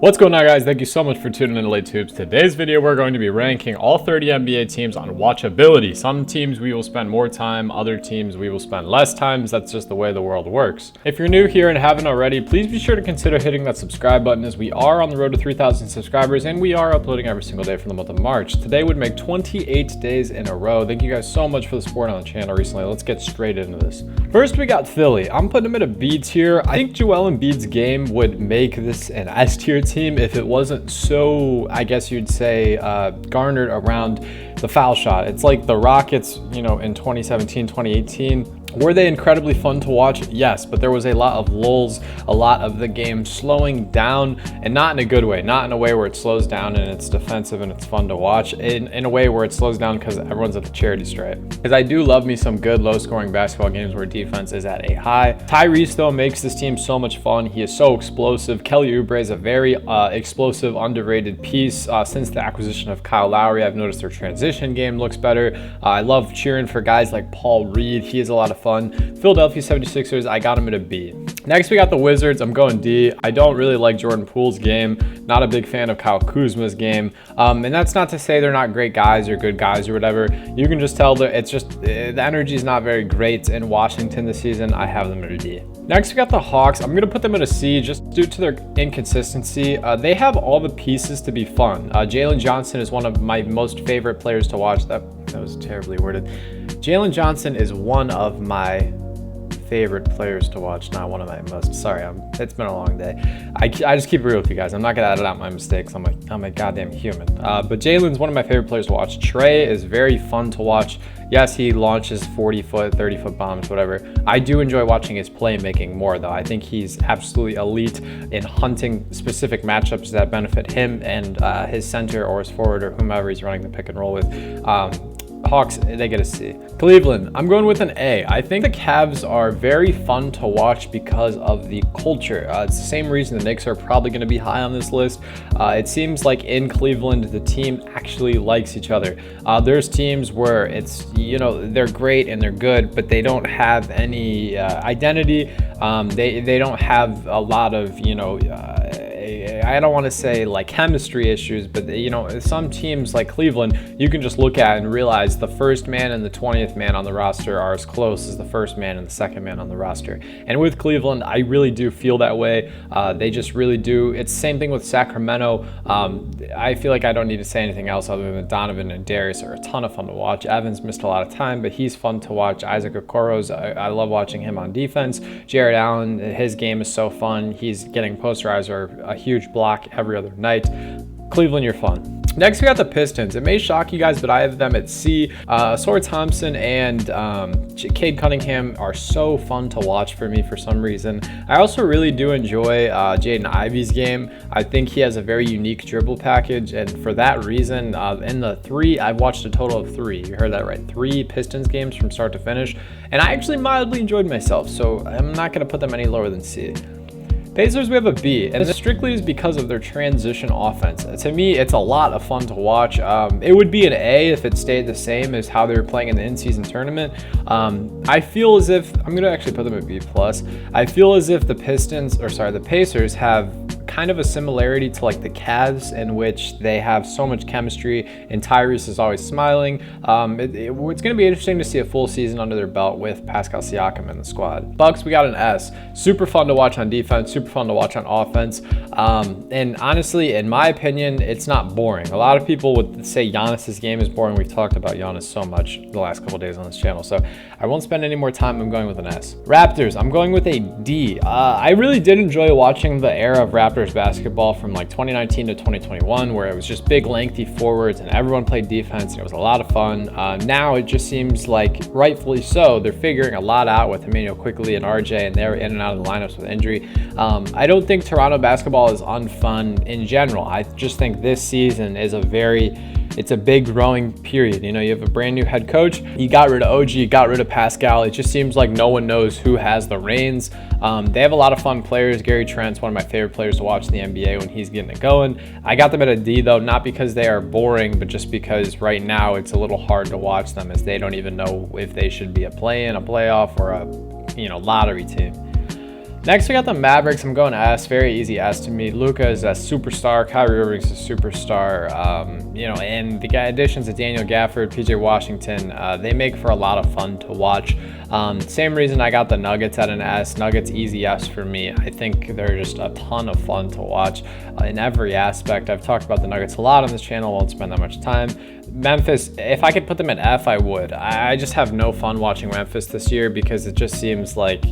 What's going on, guys? Thank you so much for tuning in to Late Tubes. Today's video, we're going to be ranking all 30 NBA teams on watchability. Some teams we will spend more time, other teams we will spend less time. That's just the way the world works. If you're new here and haven't already, please be sure to consider hitting that subscribe button, as we are on the road to 3,000 subscribers and we are uploading every single day for the month of March. Today would make 28 days in a row. Thank you guys so much for the support on the channel recently. Let's get straight into this. First, we got Philly. I'm putting them at a B tier. I think Joel Embiid's game would make this an S tier team if it wasn't so, I guess you'd say, garnered around the foul shot. It's like the Rockets, in 2017, 2018. Were they incredibly fun to watch? Yes, but there was a lot of lulls, a lot of the game slowing down, and not in a good way, not in a way where it slows down and it's defensive and it's fun to watch, in a way where it slows down because everyone's at the charity stripe. Because I do love me some good low-scoring basketball games where defense is at a high. Tyrese, though, makes this team so much fun. He is so explosive. Kelly Oubre is a very explosive, underrated piece. Since the acquisition of Kyle Lowry, I've noticed their transition game looks better. I love cheering for guys like Paul Reed. He is a lot of fun. Philadelphia 76ers, I got him at a B. Next, we got the Wizards. I'm going D. I don't really like Jordan Poole's game. Not a big fan of Kyle Kuzma's game. And that's not to say they're not great guys or good guys or whatever. You can just tell that it's just the energy is not very great in Washington this season. I have them at a D. Next, we got the Hawks. I'm going to put them at a C just due to their inconsistency. They have all the pieces to be fun. Jalen Johnson is one of my most favorite players to watch. That was terribly worded. Jalen Johnson is one of my favorite players to watch, not one of my most. Sorry, it's been a long day. I just keep it real with you guys. I'm not gonna edit out my mistakes. I'm a goddamn human. But Jalen's one of my favorite players to watch. Trey is very fun to watch. Yes, he launches 40-foot, 30-foot bombs, whatever. I do enjoy watching his playmaking more, though. I think he's absolutely elite in hunting specific matchups that benefit him and his center or his forward or whomever he's running the pick and roll with. Hawks, they get a C. Cleveland, I'm going with an A. I think the Cavs are very fun to watch because of the culture. It's the same reason the Knicks are probably going to be high on this list. It seems like in Cleveland, the team actually likes each other. There's teams where it's, they're great and they're good, but they don't have any identity. They don't have a lot of, I don't want to say like chemistry issues, but some teams like Cleveland, you can just look at and realize the first man and the 20th man on the roster are as close as the first man and the second man on the roster. And with Cleveland, I really do feel that way. They just really do. It's the same thing with Sacramento. I feel like I don't need to say anything else other than Donovan and Darius are a ton of fun to watch. Evans missed a lot of time, but he's fun to watch. Isaac Okoro's, I love watching him on defense. Jared Allen, his game is so fun. He's getting posterized or a huge block every other night. Cleveland, you're fun. Next, we got the Pistons. It may shock you guys, but I have them at C. Sora Thompson and Cade Cunningham are so fun to watch for me for some reason. I also really do enjoy Jaden Ivey's game. I think he has a very unique dribble package, and for that reason, in the three, I've watched a total of 3. You heard that right, 3 Pistons games from start to finish, and I actually mildly enjoyed myself, so I'm not going to put them any lower than C. Pacers, we have a B, and this strictly is because of their transition offense. To me, it's a lot of fun to watch. It would be an A if it stayed the same as how they were playing in the in-season tournament. I feel as if, I'm going to actually put them at B+. I feel as if the Pacers have kind of a similarity to like the Cavs, in which they have so much chemistry and Tyrese is always smiling. It's going to be interesting to see a full season under their belt with Pascal Siakam in the squad. Bucks, we got an S. Super fun to watch on defense, super fun to watch on offense. And honestly, in my opinion, it's not boring. A lot of people would say Giannis's game is boring. We've talked about Giannis so much the last couple days on this channel, so I won't spend any more time. I'm going with an S. Raptors, I'm going with a D. I really did enjoy watching the era of Raptors basketball from like 2019 to 2021, where it was just big, lengthy forwards and everyone played defense and it was a lot of fun. Now it just seems like, rightfully so, they're figuring a lot out with Emmanuel Quickly and RJ, and they're in and out of the lineups with injury. I don't think Toronto basketball is unfun in general. I just think this season is it's a big growing period. You have a brand new head coach. You got rid of OG, you got rid of Pascal. It just seems like no one knows who has the reins. They have a lot of fun players. Gary Trent's one of my favorite players to watch in the NBA when he's getting it going. I got them at a D though, not because they are boring, but just because right now it's a little hard to watch them, as they don't even know if they should be a play-in, a playoff, or a lottery team. Next, we got the Mavericks. I'm going S. Very easy S to me. Luka is a superstar. Kyrie Irving's a superstar. And the additions of Daniel Gafford, PJ Washington, they make for a lot of fun to watch. Same reason I got the Nuggets at an S. Nuggets easy S for me. I think they're just a ton of fun to watch in every aspect. I've talked about the Nuggets a lot on this channel. Won't spend that much time. Memphis, if I could put them at F, I would. I just have no fun watching Memphis this year because it just seems like,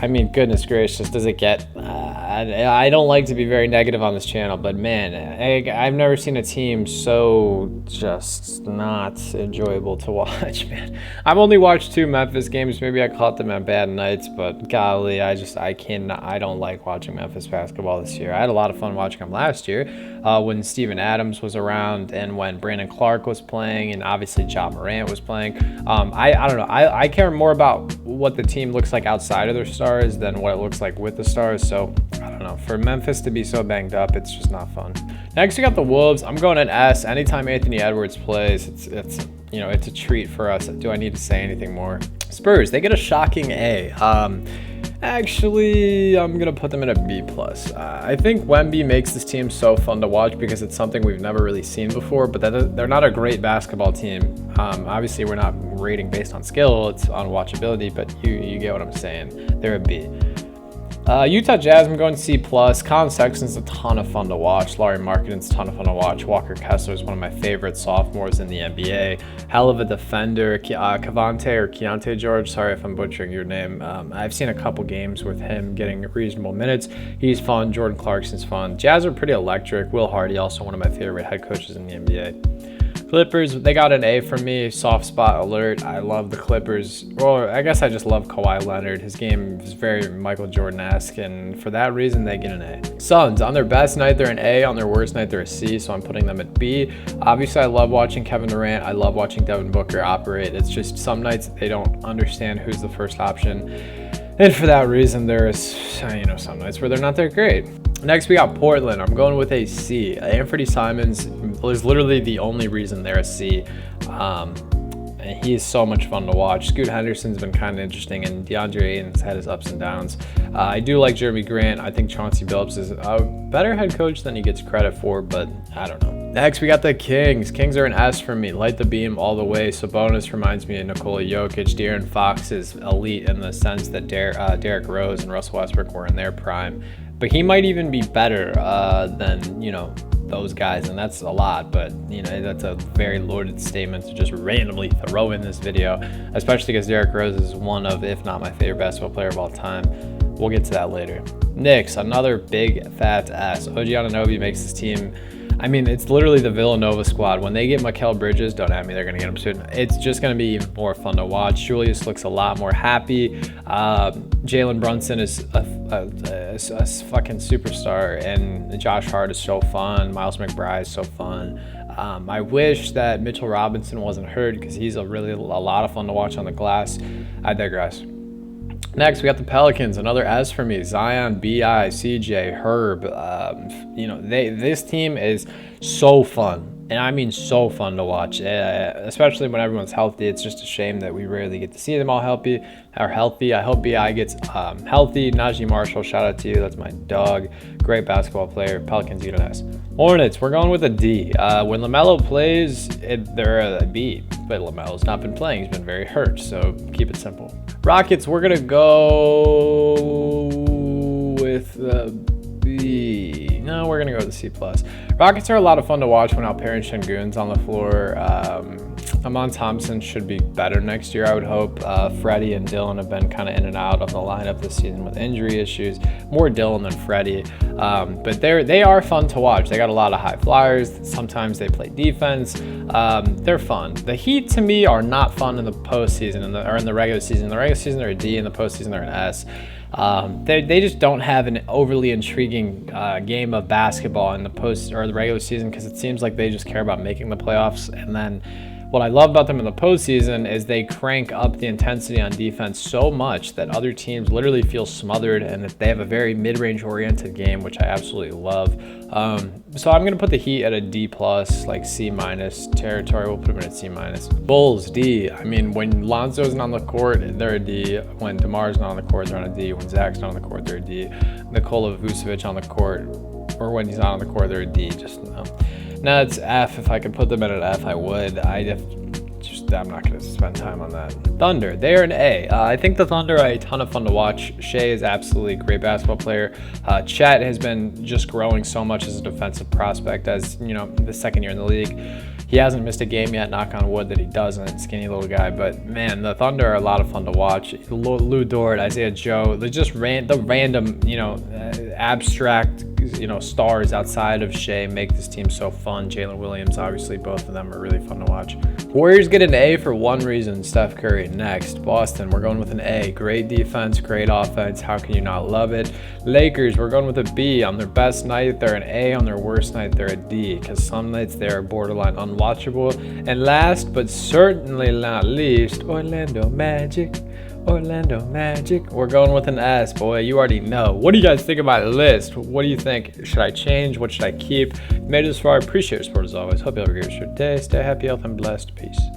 I mean, goodness gracious, does it get... I don't like to be very negative on this channel, but man, I've never seen a team so just not enjoyable to watch, man. I've only watched 2 Memphis games. Maybe I caught them on bad nights, but golly, I don't like watching Memphis basketball this year. I had a lot of fun watching them last year when Steven Adams was around and when Brandon Clark was playing and obviously Ja Morant was playing. I don't know. I care more about what the team looks like outside of their stars than what it looks like with the stars. So I don't know. For Memphis to be so banged up, it's just not fun. Next, we got the Wolves. I'm going an S. Anytime Anthony Edwards plays, it's a treat for us. Do I need to say anything more? Spurs, they get a shocking A. Actually, I'm gonna put them in a B+. I think Wemby makes this team so fun to watch because it's something we've never really seen before, but they're not a great basketball team. Obviously, we're not rating based on skill, it's on watchability, but you get what I'm saying. They're a B. Utah Jazz, I'm going C+. Colin Sexton's a ton of fun to watch. Lauri Markkanen's a ton of fun to watch. Walker Kessler is one of my favorite sophomores in the NBA. Hell of a defender. Keontae George, sorry if I'm butchering your name. I've seen a couple games with him getting reasonable minutes. He's fun. Jordan Clarkson's fun. Jazz are pretty electric. Will Hardy, also one of my favorite head coaches in the NBA. Clippers, they got an A from me. Soft spot alert. I love the Clippers. Well, I guess I just love Kawhi Leonard. His game is very Michael Jordan-esque, and for that reason, they get an A. Suns, on their best night, they're an A. On their worst night, they're a C, so I'm putting them at B. Obviously, I love watching Kevin Durant. I love watching Devin Booker operate. It's just some nights they don't understand who's the first option. And for that reason, there's, some nights where they're not that great. Next, we got Portland. I'm going with a C. Anthony Simons is literally the only reason they're a C. And he's so much fun to watch. Scoot Henderson's been kind of interesting, and DeAndre Ayton's had his ups and downs. I do like Jeremy Grant. I think Chauncey Billups is a better head coach than he gets credit for, but I don't know. Next, we got the Kings. Kings are an S for me. Light the beam all the way. Sabonis reminds me of Nikola Jokic. De'Aaron Fox is elite in the sense that Derrick Rose and Russell Westbrook were in their prime. But he might even be better than, those guys, and that's a lot, but, that's a very loaded statement to just randomly throw in this video, especially because Derrick Rose is one of, if not my favorite basketball player of all time. We'll get to that later. Knicks, another big fat ass. OG Anunoby makes this team. I mean, it's literally the Villanova squad. When they get Mikal Bridges, don't at me, they're going to get him soon. It's just going to be even more fun to watch. Julius looks a lot more happy. Jalen Brunson is a fucking superstar, and Josh Hart is so fun. Miles McBride is so fun. I wish that Mitchell Robinson wasn't hurt because he's a lot of fun to watch on the glass. I digress. Next, we got the Pelicans, another S for me. Zion, B.I., CJ, Herb. This team is so fun, and I mean so fun to watch, especially when everyone's healthy. It's just a shame that we rarely get to see them all healthy. I hope B.I. gets healthy. Najee Marshall, shout out to you. That's my dog. Great basketball player. Pelicans get an S. Hornets, we're going with a D. When LaMelo plays, they're a B, but LaMelo's not been playing. He's been very hurt, so keep it simple. Rockets, we're going to go with the B. No, we're going to go with the C+. Rockets are a lot of fun to watch when Alperen Şengün's on the floor. Amon Thompson should be better next year, I would hope. Freddie and Dylan have been kind of in and out of the lineup this season with injury issues. More Dylan than Freddie. But they are fun to watch. They got a lot of high flyers. Sometimes they play defense. They're fun. The Heat, to me, are not fun in the postseason or in the regular season. In the regular season, they're a D. In the postseason, they're an S. They just don't have an overly intriguing game of basketball in the regular season because it seems like they just care about making the playoffs, and then What I love about them in the postseason is they crank up the intensity on defense so much that other teams literally feel smothered, and that they have a very mid-range oriented game, which I absolutely love. So I'm going to put the Heat at a D+, like C- territory. We'll put them in a C-. Bulls, D. I mean, when Lonzo isn't on the court, they're a D. When DeMar's not on the court, they're on a D. When Zach's not on the court, they're a D. Nikola Vucevic on the court, or when he's not on the court, they're a D. Just no. Now it's F. If I could put them at an F, I would. I'm not going to spend time on that. Thunder, they're an A. I think the Thunder are a ton of fun to watch. Shea is absolutely a great basketball player. Chet has been just growing so much as a defensive prospect, as you know, the second year in the league. He hasn't missed a game yet, knock on wood that he doesn't, skinny little guy. But man, the Thunder are a lot of fun to watch. Lou Dort, Isaiah Joe, they just the random, abstract, stars outside of Shea make this team so fun. Jalen Williams, obviously, both of them are really fun to watch. Warriors get an A for one reason, Steph Curry. Next, Boston, we're going with an A. Great defense, great offense. How can you not love it? Lakers, we're going with a B. On their best night, they're an A. On their worst night, they're a D, because some nights they're borderline unwatchable. And last, but certainly not least, Orlando Magic. We're going with an S, boy. You already know. What do you guys think about the list? What do you think? Should I change? What should I keep? Made it this far. I appreciate your support as always. Hope you have a great day. Stay happy, healthy, and blessed. Peace.